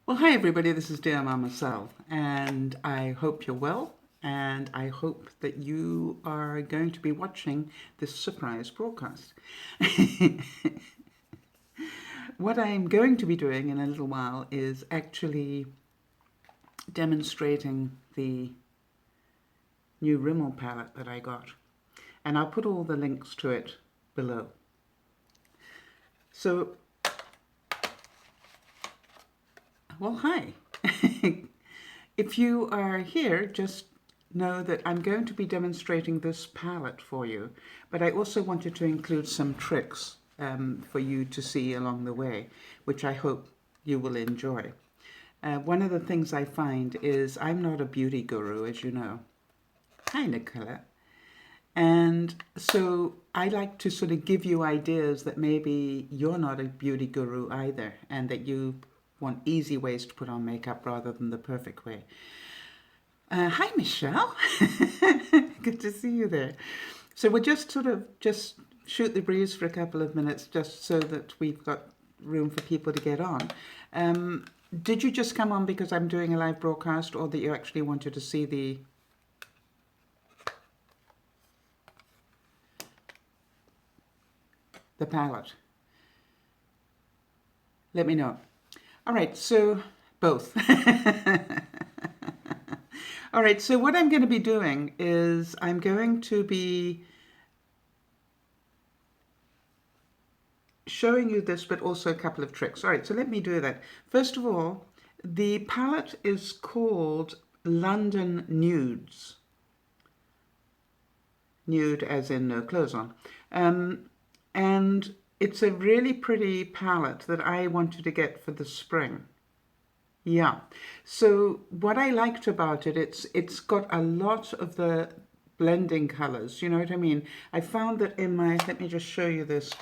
Well, hi everybody, this is DearMamaSal, and I hope you're well, and I hope that you are going to be watching this surprise broadcast. What I'm going to be doing in a little while is actually demonstrating the new Rimmel palette that I got, and I'll put all the links to it below. So, well, hi. If you are here, just know that I'm going to be demonstrating this palette for you, but I also wanted to include some tricks for you to see along the way, which I hope you will enjoy. One of the things I find is I'm not a beauty guru, as you know. Hi, Nicola. And so I like to sort of give you ideas that maybe you're not a beauty guru either, and that you want easy ways to put on makeup rather than the perfect way. Hi, Michelle. Good to see you there. So we'll just shoot the breeze for a couple of minutes just so that we've got room for people to get on. Did you just come on because I'm doing a live broadcast, or that you actually wanted to see the palette? Let me know. All right, so both. All right, so what I'm going to be doing is I'm going to be showing you this, but also a couple of tricks. All right, so let me do that. First of all, the palette is called London Nudes. Nude as in no clothes on. And it's a really pretty palette that I wanted to get for the spring. Yeah, so what I liked about it, it's got a lot of the blending colors, you know what I mean? I found that in my, let me just show you this,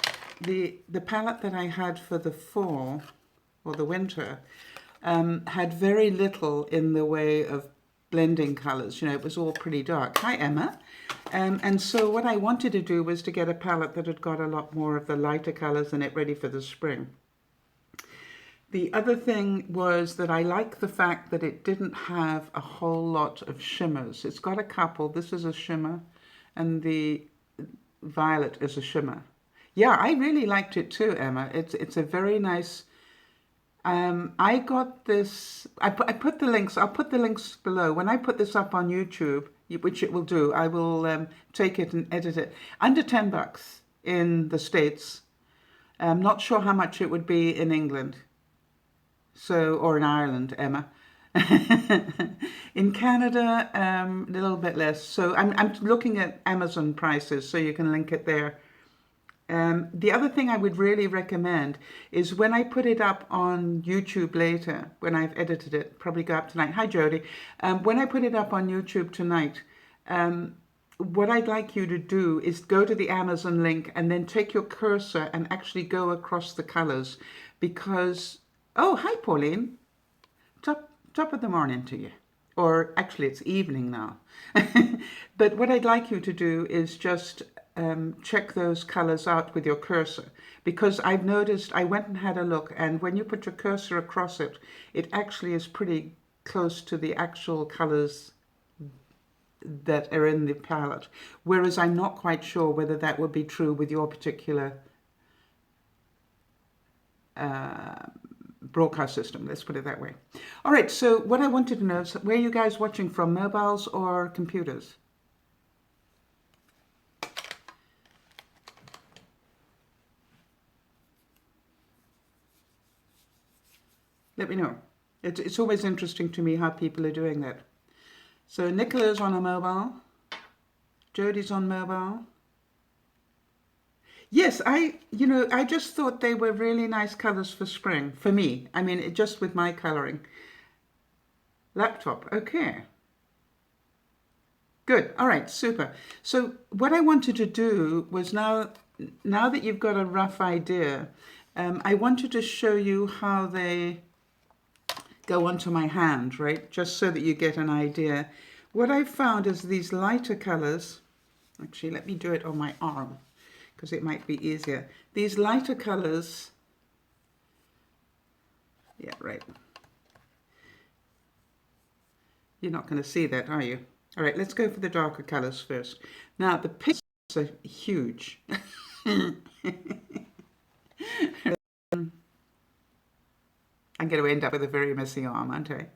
the palette that I had for the fall or the winter had very little in the way of blending colors. You know, it was all pretty dark. Hi, Emma. And so what I wanted to do was to get a palette that had got a lot more of the lighter colors in it, ready for the spring. The other thing was that I like the fact that it didn't have a whole lot of shimmers. It's got a couple. This is a shimmer, and the violet is a shimmer. Yeah, I really liked it too, Emma. It's a very nice. I got this. I put the links. I'll put the links below. When I put this up on YouTube, which it will do, I will take it and edit it. Under $10 in the States. I'm not sure how much it would be in England. So, or in Ireland, Emma. In Canada, a little bit less. So I'm looking at Amazon prices, so you can link it there. The other thing I would really recommend is when I put it up on YouTube later, when I've edited it, probably go up tonight. Hi, Jody. When I put it up on YouTube tonight, what I'd like you to do is go to the Amazon link and then take your cursor and actually go across the colors, because oh, hi, Pauline. Top of the morning to you. Or actually, it's evening now. But what I'd like you to do is just check those colors out with your cursor. Because I've noticed, I went and had a look, and when you put your cursor across it, it actually is pretty close to the actual colors that are in the palette. Whereas I'm not quite sure whether that would be true with your particular broadcast system, let's put it that way. All right, so what I wanted to know is, where are you guys watching from, mobiles or computers? Let me know. It's always interesting to me how people are doing that. So Nicola's on a mobile, Jodie's on mobile. Yes, I just thought they were really nice colors for spring, for me. I mean, just with my coloring. Laptop, okay. Good, all right, super. So what I wanted to do was now that you've got a rough idea, I wanted to show you how they go onto my hand, right? Just so that you get an idea. What I've found is these lighter colors, actually let me do it on my arm, because it might be easier. These lighter colors, yeah, right. You're not going to see that, are you? All right, let's go for the darker colors first. Now, the pinks are huge. I'm going to end up with a very messy arm, aren't I?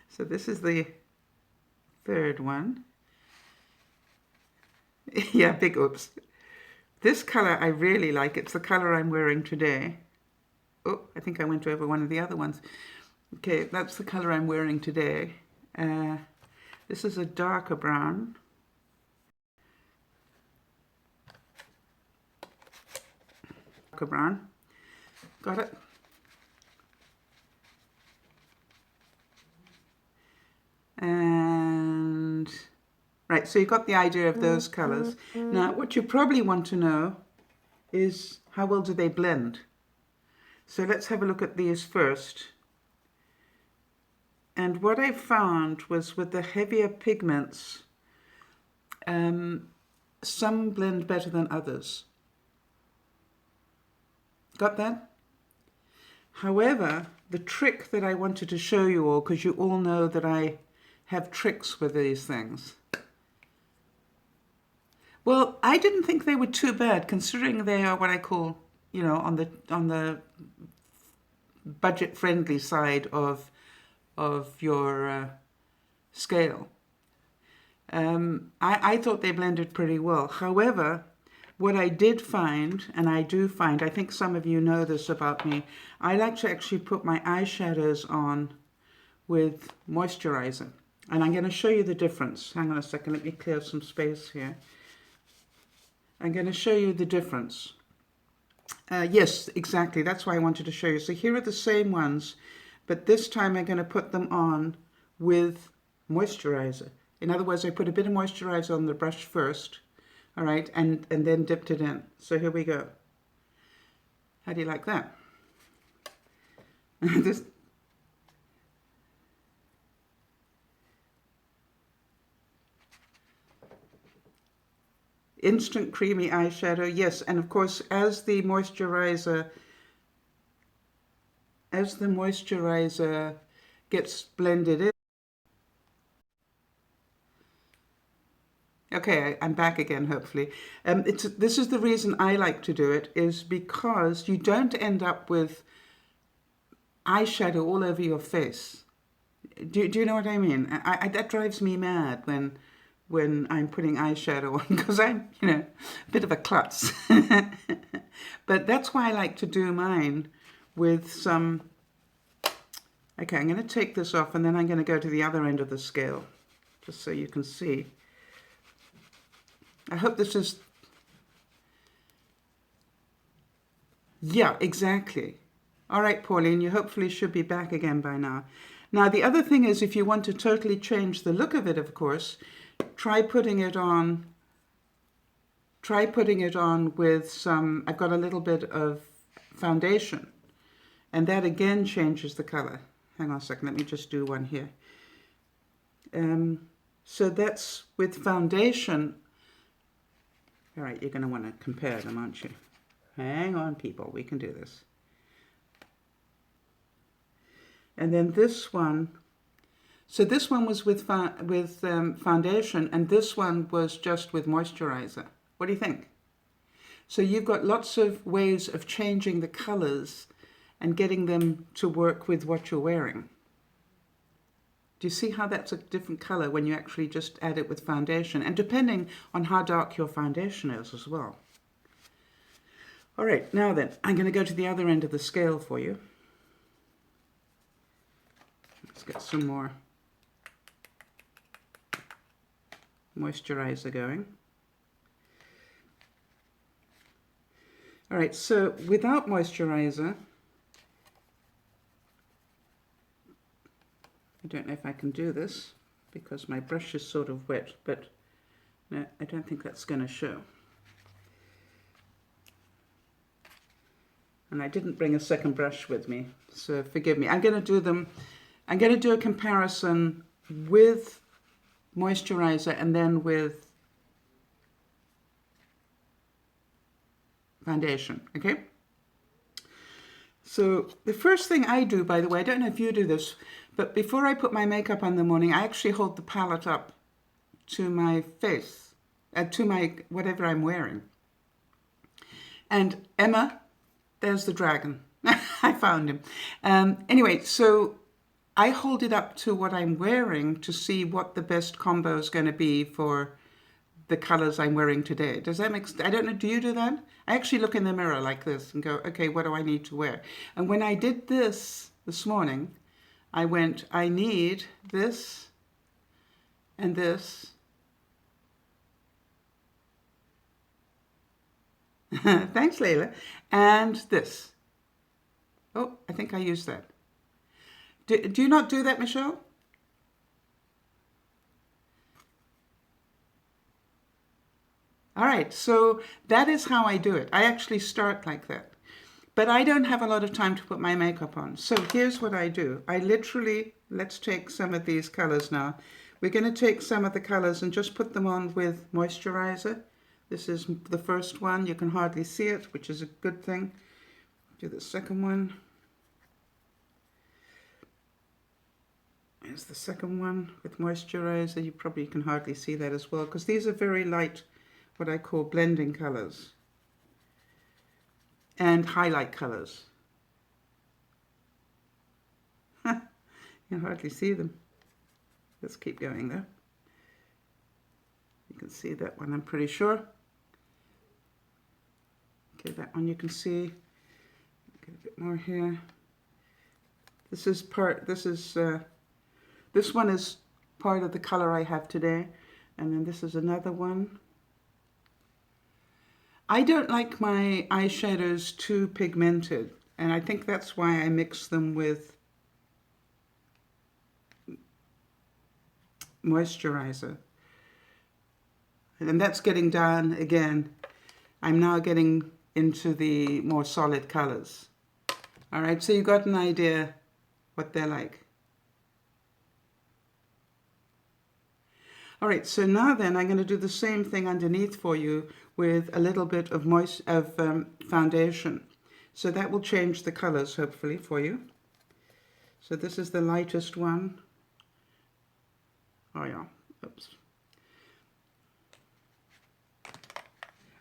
So this is the third one. Yeah, big oops. This color I really like. It's the color I'm wearing today. Oh, I think I went over one of the other ones. Okay, that's the color I'm wearing today. This is a darker brown. Darker brown. Got it? And right, so you got the idea of those colors. Now, what you probably want to know is how well do they blend? So let's have a look at these first. And what I found was with the heavier pigments, some blend better than others. Got that? However, the trick that I wanted to show you all, because you all know that I have tricks with these things. Well, I didn't think they were too bad, considering they are what I call, you know, on the budget-friendly side of your scale. I thought they blended pretty well. However, what I did find, and I do find, I think some of you know this about me, I like to actually put my eyeshadows on with moisturizer. And I'm going to show you the difference. Hang on a second, let me clear some space here. I'm going to show you the difference. Yes, exactly, that's why I wanted to show you. So here are the same ones, but this time I'm going to put them on with moisturizer. In other words, I put a bit of moisturizer on the brush first, all right, and then dipped it in. So here we go. How do you like that? This, instant creamy eyeshadow, yes, and of course as the moisturizer gets blended in. Okay, I'm back again, hopefully. This is the reason I like to do it, is because you don't end up with eyeshadow all over your face. Do you know what I mean? That drives me mad when I'm putting eyeshadow on, because I'm, you know, a bit of a klutz. But that's why I like to do mine with some... Okay, I'm going to take this off and then I'm going to go to the other end of the scale, just so you can see. I hope this is... Yeah, exactly. All right, Pauline, you hopefully should be back again by now. Now, the other thing is, if you want to totally change the look of it, of course, try putting it on with some... I've got a little bit of foundation, and that again changes the color. Hang on a second, let me just do one here. So that's with foundation. All right, you're going to want to compare them, aren't you? Hang on, people, we can do this. And then this one, so this one was with foundation, and this one was just with moisturizer. What do you think? So you've got lots of ways of changing the colors and getting them to work with what you're wearing. Do you see how that's a different color when you actually just add it with foundation? And depending on how dark your foundation is as well. All right, now then, I'm going to go to the other end of the scale for you. Let's get some more moisturizer going. All right, so without moisturizer, I don't know if I can do this because my brush is sort of wet, but no, I don't think that's going to show. And I didn't bring a second brush with me, so forgive me. I'm going to do a comparison with moisturizer and then with foundation, okay? So the first thing I do, by the way, I don't know if you do this, but before I put my makeup on in the morning, I actually hold the palette up to my face, to my whatever I'm wearing. And Emma, there's the dragon. I found him. Anyway, so I hold it up to what I'm wearing to see what the best combo is going to be for the colors I'm wearing today. Does that make sense? I don't know, do you do that? I actually look in the mirror like this and go, okay, what do I need to wear? And when I did this morning, I went, I need this and this. Thanks, Layla. And this. Oh, I think I used that. Do you not do that, Michelle? All right, so that is how I do it. I actually start like that. But I don't have a lot of time to put my makeup on. So here's what I do. I literally, let's take some of these colors now. We're going to take some of the colors and just put them on with moisturizer. This is the first one. You can hardly see it, which is a good thing. Do the second one. Here's the second one with moisturizer. You probably can hardly see that as well, because these are very light, what I call blending colors and highlight colors. You can hardly see them. Let's keep going though. You can see that one, I'm pretty sure. Okay, that one you can see. Get a bit more here. This one is part of the color I have today. And then this is another one. I don't like my eyeshadows too pigmented, and I think that's why I mix them with moisturizer. And that's getting down again. I'm now getting into the more solid colors. All right, so you got an idea what they're like. All right, so now then I'm going to do the same thing underneath for you with a little bit of foundation. So that will change the colors hopefully for you. So this is the lightest one. Oh yeah, oops.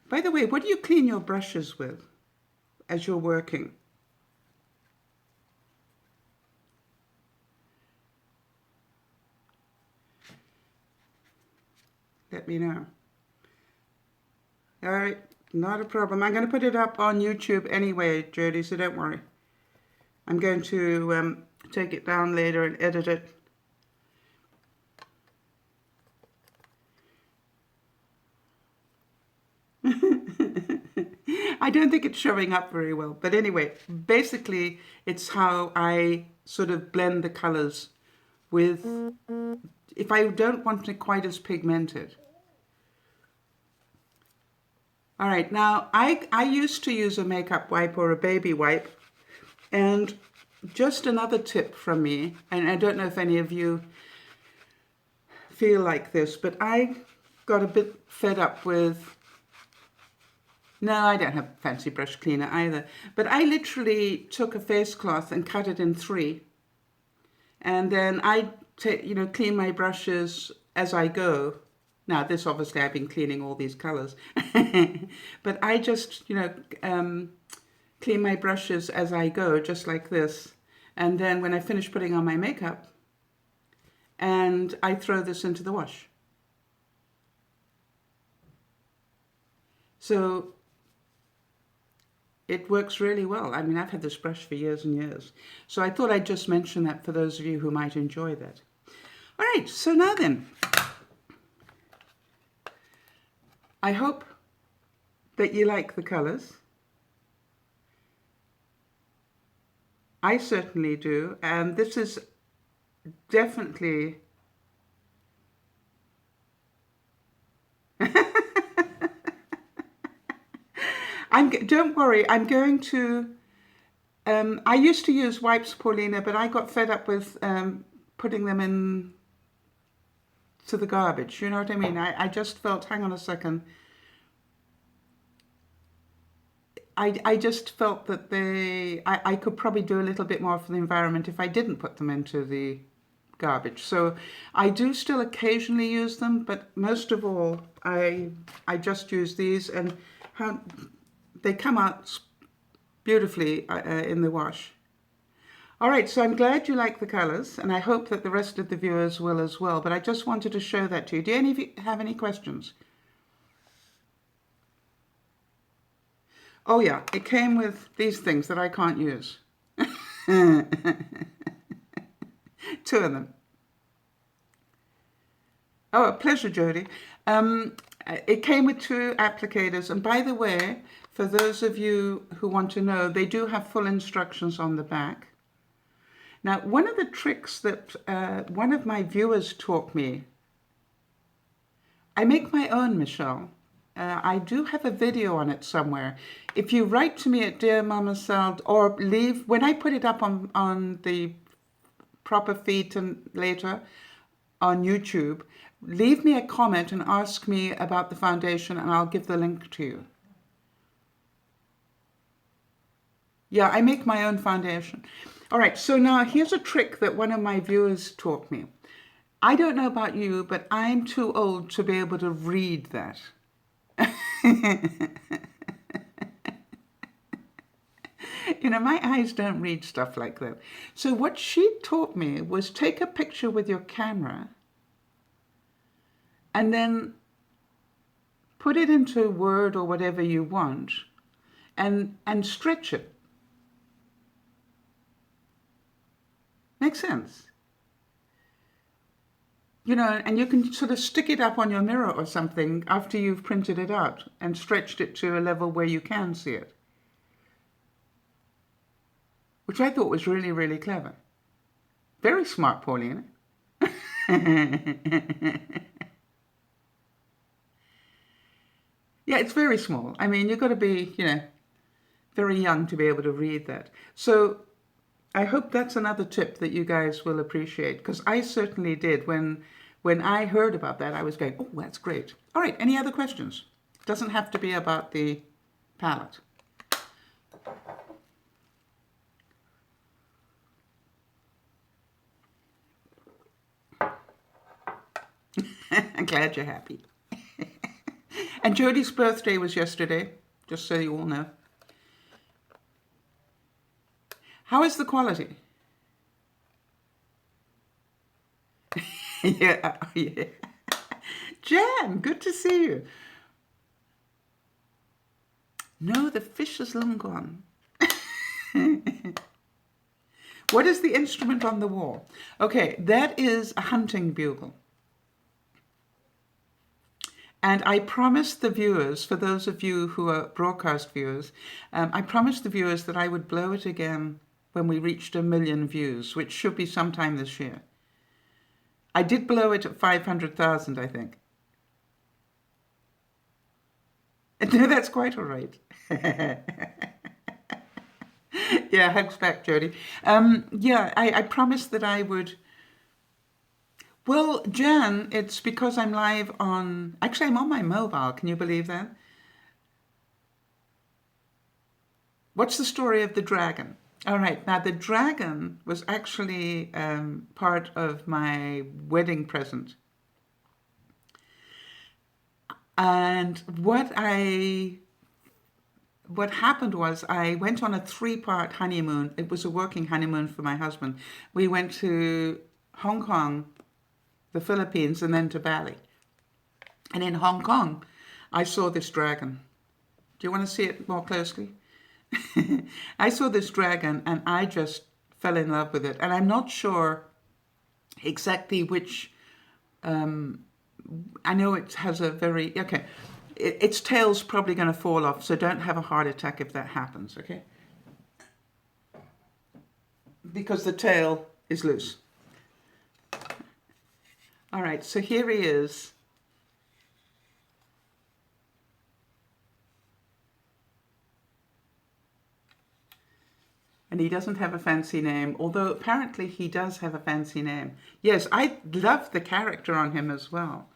By the way, what do you clean your brushes with as you're working? Let me know. All right, not a problem. I'm going to put it up on YouTube anyway, Jody, so don't worry. I'm going to take it down later and edit it. I don't think it's showing up very well, but anyway, basically it's how I sort of blend the colors with, if I don't want it quite as pigmented. All right, now I used to use a makeup wipe or a baby wipe, and just another tip from me, and I don't know if any of you feel like this, but I got a bit fed up with, no, I don't have fancy brush cleaner either, but I literally took a face cloth and cut it in 3, and then I clean my brushes as I go. Now, this obviously I've been cleaning all these colors, but I just, clean my brushes as I go, just like this. And then when I finish putting on my makeup, and I throw this into the wash. So it works really well. I mean, I've had this brush for years and years. So I thought I'd just mention that for those of you who might enjoy that. All right, so now then, I hope that you like the colors. I certainly do, and this is definitely don't worry, I'm going to I used to use wipes, Paulina, but I got fed up with putting them in to the garbage, you know what I mean? I just felt, hang on a second, I just felt that I could probably do a little bit more for the environment if I didn't put them into the garbage. So I do still occasionally use them, but most of all, I just use these, and how they come out beautifully in the wash. All right, so I'm glad you like the colors, and I hope that the rest of the viewers will as well, but I just wanted to show that to you. Do any of you have any questions? Oh yeah, it came with these things that I can't use. 2 of them. Oh, a pleasure, Jody. It came with 2 applicators, and by the way, for those of you who want to know, they do have full instructions on the back. Now, one of the tricks that one of my viewers taught me, I make my own, Michelle. I do have a video on it somewhere. If you write to me at DearMamaSal, or leave, when I put it up on the proper feed and later on YouTube, leave me a comment and ask me about the foundation, and I'll give the link to you. Yeah, I make my own foundation. All right, so now here's a trick that one of my viewers taught me. I don't know about you, but I'm too old to be able to read that. You know, my eyes don't read stuff like that. So what she taught me was take a picture with your camera and then put it into Word or whatever you want and stretch it. Makes sense? You know, and you can sort of stick it up on your mirror or something after you've printed it out and stretched it to a level where you can see it. Which I thought was really, really clever. Very smart, Paulina. Yeah, it's very small. I mean, you've got to be, you know, very young to be able to read that. So I hope that's another tip that you guys will appreciate, because I certainly did. When I heard about that, I was going, oh, that's great. All right, any other questions? It doesn't have to be about the palette. I'm glad you're happy. And Jodie's birthday was yesterday, just so you all know. How is the quality? Yeah, yeah. Jan, good to see you. No, the fish is long gone. What is the instrument on the wall? Okay, that is a hunting bugle. And I promised the viewers, for those of you who are broadcast viewers, I promised the viewers that I would blow it again when we reached 1 million views, which should be sometime this year. I did blow it at 500,000, I think. No, that's quite all right. Yeah, hugs back, Jodie. Yeah, I promised that I would. Well, Jan, it's because I'm live on. Actually, I'm on my mobile. Can you believe that? What's the story of the dragon? All right, now the dragon was actually part of my wedding present. And what happened was I went on a 3-part honeymoon. It was a working honeymoon for my husband. We went to Hong Kong, the Philippines, and then to Bali. And in Hong Kong, I saw this dragon. Do you want to see it more closely? I saw this dragon and I just fell in love with it. And I'm not sure exactly which, I know it has a very, okay, its tail's probably going to fall off, so don't have a heart attack if that happens, okay? Because the tail is loose. All right, so here he is. And he doesn't have a fancy name, although apparently he does have a fancy name. Yes, I love the character on him as well.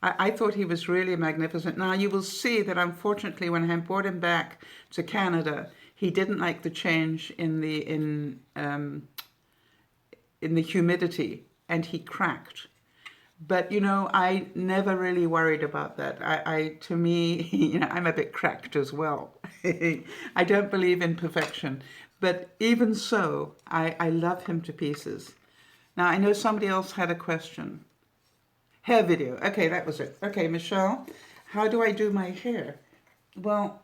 I thought he was really magnificent. Now you will see that unfortunately when I brought him back to Canada, he didn't like the change in the humidity, and he cracked. But you know, I never really worried about that. To me, you know, I'm a bit cracked as well. I don't believe in perfection, but even so, I love him to pieces. Now I know somebody else had a question. Hair video. Okay, that was it. Okay, Michelle, how do I do my hair? Well,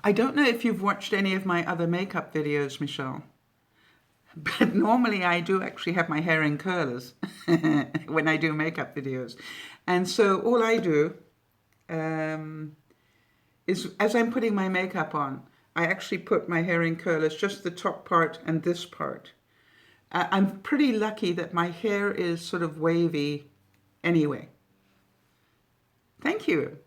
I don't know if you've watched any of my other makeup videos, Michelle, but normally I do actually have my hair in curlers when I do makeup videos. And so all I do is, as I'm putting my makeup on, I actually put my hair in curlers, just the top part and this part. I'm pretty lucky that my hair is sort of wavy anyway. Thank you.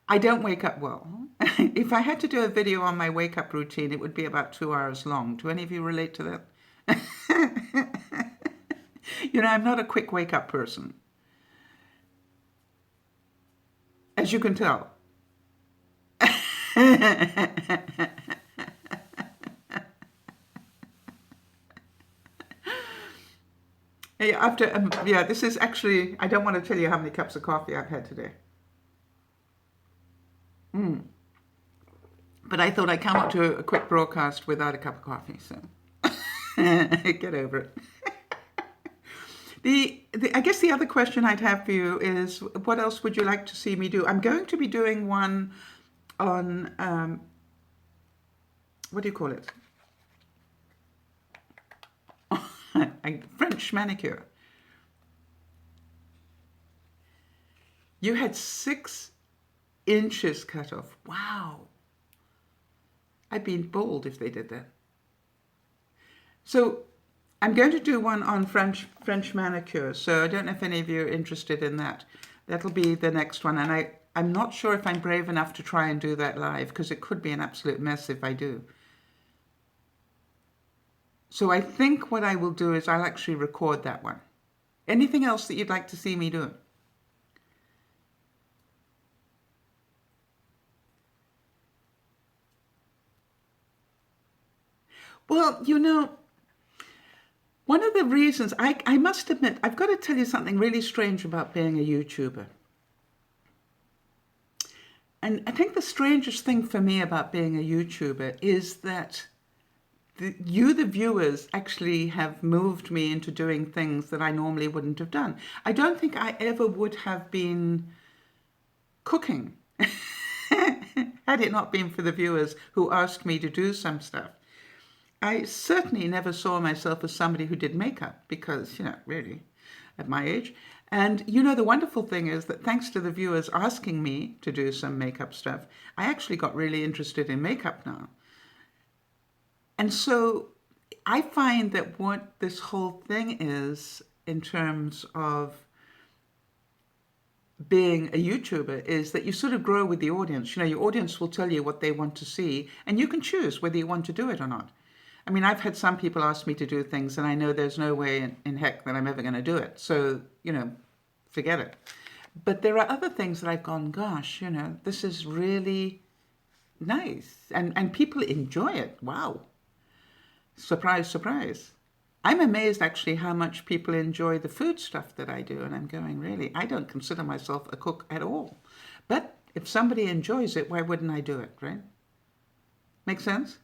I don't wake up well. If I had to do a video on my wake up routine, it would be about 2 hours long. Do any of you relate to that? You know, I'm not a quick wake up person, as you can tell. Yeah, this is actually, I don't want to tell you how many cups of coffee I've had today. But I thought I cannot do a quick broadcast without a cup of coffee, so get over it. I guess the other question I'd have for you is, what else would you like to see me do? I'm going to be doing one on, what do you call it? French manicure. You had 6 inches cut off. Wow. I'd be bold if they did that. So I'm going to do one on French manicure. So I don't know if any of you are interested in that. That'll be the next one. And I'm not sure if I'm brave enough to try and do that live, because it could be an absolute mess if I do. So I think what I will do is I'll actually record that one. Anything else that you'd like to see me do? Well, you know, one of the reasons, I must admit, I've got to tell you something really strange about being a YouTuber. And I think the strangest thing for me about being a YouTuber is that the viewers, actually have moved me into doing things that I normally wouldn't have done. I don't think I ever would have been cooking had it not been for the viewers who asked me to do some stuff. I certainly never saw myself as somebody who did makeup because, you know, really, at my age. And, you know, the wonderful thing is that thanks to the viewers asking me to do some makeup stuff, I actually got really interested in makeup now. And so I find that what this whole thing is in terms of being a YouTuber is that you sort of grow with the audience. You know, your audience will tell you what they want to see, and you can choose whether you want to do it or not. I mean, I've had some people ask me to do things, and I know there's no way in heck that I'm ever going to do it. So, you know, forget it. But there are other things that I've gone, gosh, you know, this is really nice. And people enjoy it. Wow. Surprise, surprise. I'm amazed actually how much people enjoy the food stuff that I do. And I'm going, really, I don't consider myself a cook at all. But if somebody enjoys it, why wouldn't I do it, right? Make sense?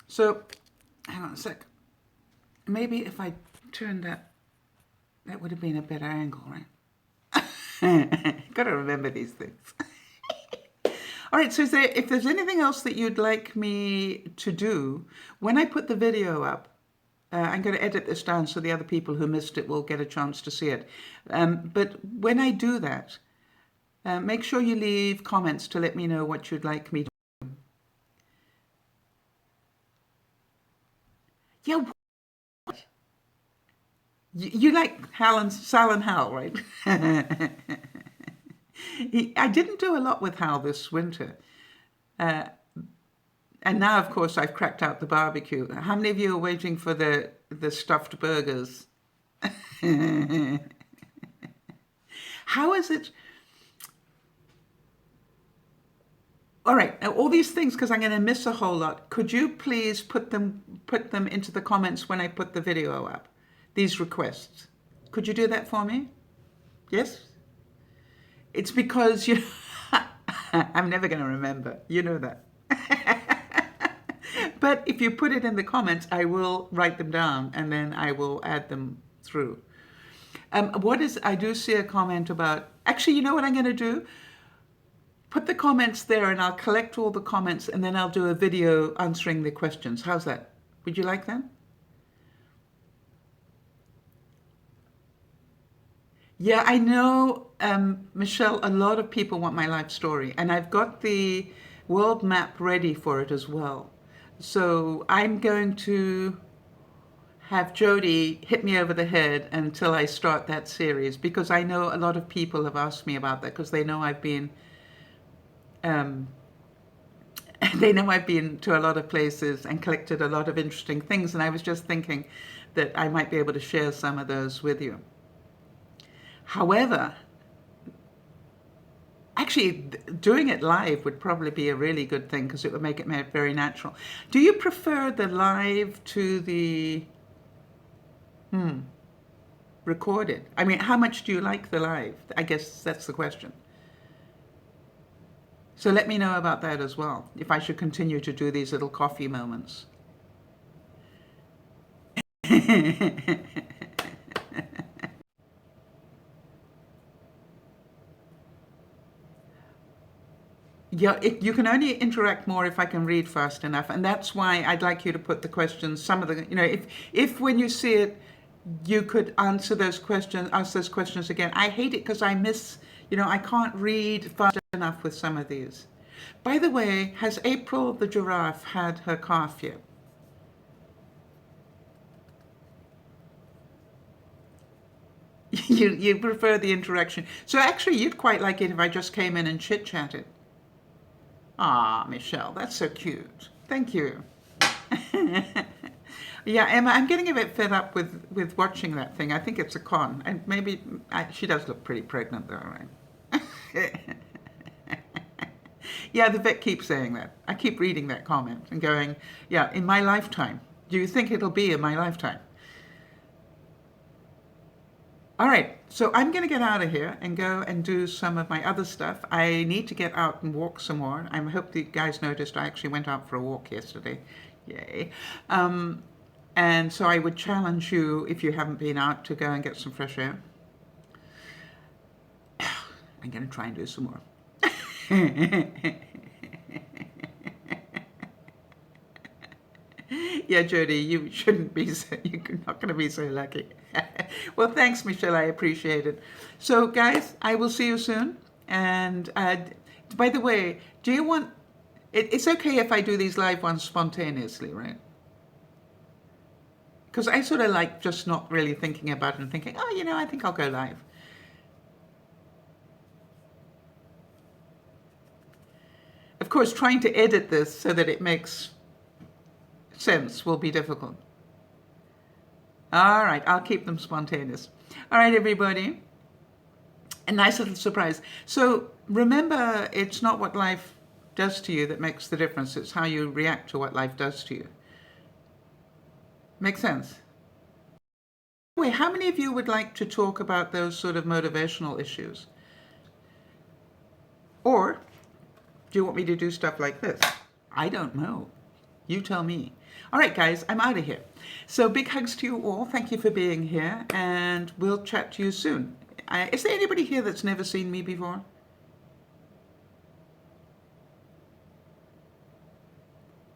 So, hang on a sec. Maybe if I turned that would have been a better angle, right? Got to remember these things. All right, so if there's anything else that you'd like me to do, when I put the video up, I'm going to edit this down so the other people who missed it will get a chance to see it. But when I do that, make sure you leave comments to let me know what you'd like me to do. Yeah, what? You like Sal and Hal, right? I didn't do a lot with Hal this winter. And now, of course, I've cracked out the barbecue. How many of you are waiting for the stuffed burgers How is it? All right, now all these things, because I'm going to miss a whole lot. Could you please put them into the comments when I put the video up? These requests. Could you do that for me? Yes? It's because you I'm never going to remember. You know that. But if you put it in the comments, I will write them down and then I will add them through. I do see a comment about, actually, you know what I'm going to do? Put the comments there and I'll collect all the comments and then I'll do a video answering the questions. How's that? Would you like that? Yeah, I know, Michelle, a lot of people want my life story and I've got the world map ready for it as well. So I'm going to have Jody hit me over the head until I start that series, because I know a lot of people have asked me about that because they know I've been they know I've been to a lot of places and collected a lot of interesting things, and I was just thinking that I might be able to share some of those with you. However, actually, doing it live would probably be a really good thing because it would make it very natural. Do you prefer the live to the recorded? I mean, how much do you like the live? I guess that's the question. So let me know about that as well, if I should continue to do these little coffee moments. Yeah, you can only interact more if I can read fast enough, and that's why I'd like you to put the questions. Some of the, if when you see it, you could answer those questions, ask those questions again. I hate it because I miss, I can't read fast enough with some of these. By the way, has April the giraffe had her calf yet? You prefer the interaction. So actually, you'd quite like it if I just came in and chit-chatted. Ah, Michelle, that's so cute. Thank you. Yeah, Emma, I'm getting a bit fed up with watching that thing. I think it's a con. And maybe she does look pretty pregnant though, right? Yeah, the vet keeps saying that. I keep reading that comment and going, yeah, in my lifetime. Do you think it'll be in my lifetime? All right, so I'm going to get out of here and go and do some of my other stuff. I need to get out and walk some more. I hope the guys noticed I actually went out for a walk yesterday. Yay. And so I would challenge you, if you haven't been out, to go and get some fresh air. I'm going to try and do some more. Yeah, Jody, you shouldn't be so, you're not going to be so lucky. Well, thanks, Michelle. I appreciate it. So, guys, I will see you soon. And by the way, do you want... It's okay if I do these live ones spontaneously, right? Because I sort of like just not really thinking about it and thinking, oh, I think I'll go live. Of course, trying to edit this so that it makes sense will be difficult. All right, I'll keep them spontaneous. All right, everybody. A nice little surprise. So remember, it's not what life does to you that makes the difference. It's how you react to what life does to you. Make sense? Wait, how many of you would like to talk about those sort of motivational issues? Or do you want me to do stuff like this? I don't know. You tell me. All right, guys, I'm out of here. So big hugs to you all. Thank you for being here, and we'll chat to you soon. Is there anybody here that's never seen me before?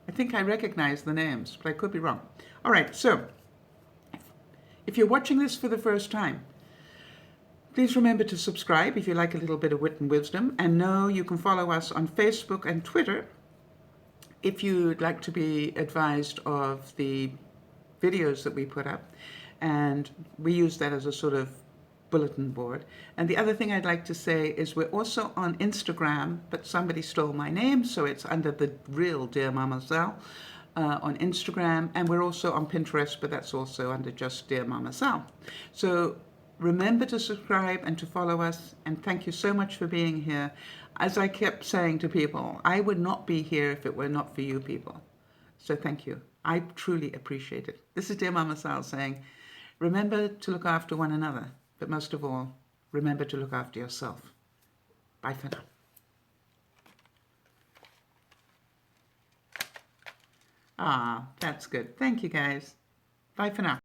I think I recognize the names, but I could be wrong. All right, so if you're watching this for the first time, please remember to subscribe if you like a little bit of wit and wisdom, and know you can follow us on Facebook and Twitter if you'd like to be advised of the videos that we put up, and we use that as a sort of bulletin board. And the other thing I'd like to say is we're also on Instagram, but somebody stole my name, so it's under the real DearMamaSal. on Instagram, and we're also on Pinterest, but that's also under just Dear Mama Sal. So remember to subscribe and to follow us, and thank you so much for being here. As I kept saying to people, I would not be here if it were not for you people. So thank you. I truly appreciate it. This is Dear Mama Sal saying, remember to look after one another, but most of all, remember to look after yourself. Bye for now. Ah, that's good. Thank you, guys. Bye for now.